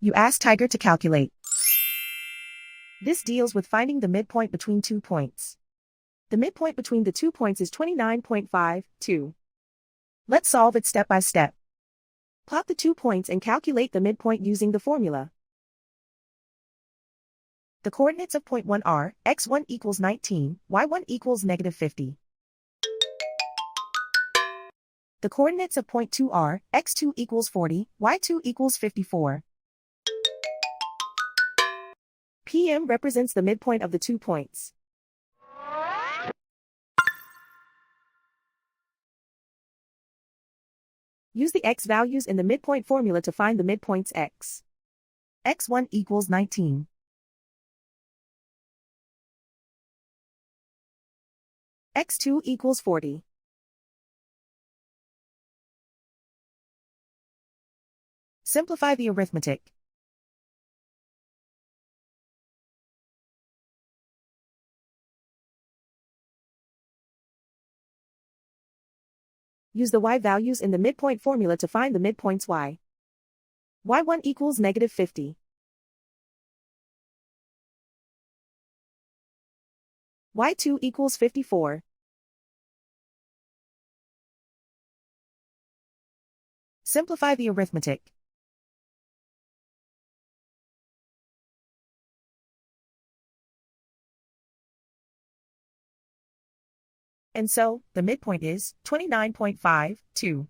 You ask Tiger to calculate. This deals with finding the midpoint between 2 points. The midpoint between the 2 points is 29.52. Let's solve it step by step. Plot the 2 points and calculate the midpoint using the formula. The coordinates of point 1 are, x1 equals 19, y1 equals -50. The coordinates of point 2 are, x2 equals 40, y2 equals 54. PM represents the midpoint of the 2 points. Use the x values in the midpoint formula to find the midpoints x. x1 equals 19. x2 equals 40. Simplify the arithmetic. Use the y values in the midpoint formula to find the midpoints y. y1 equals -50. y2 equals 54. Simplify the arithmetic. And so, the midpoint is 29.52.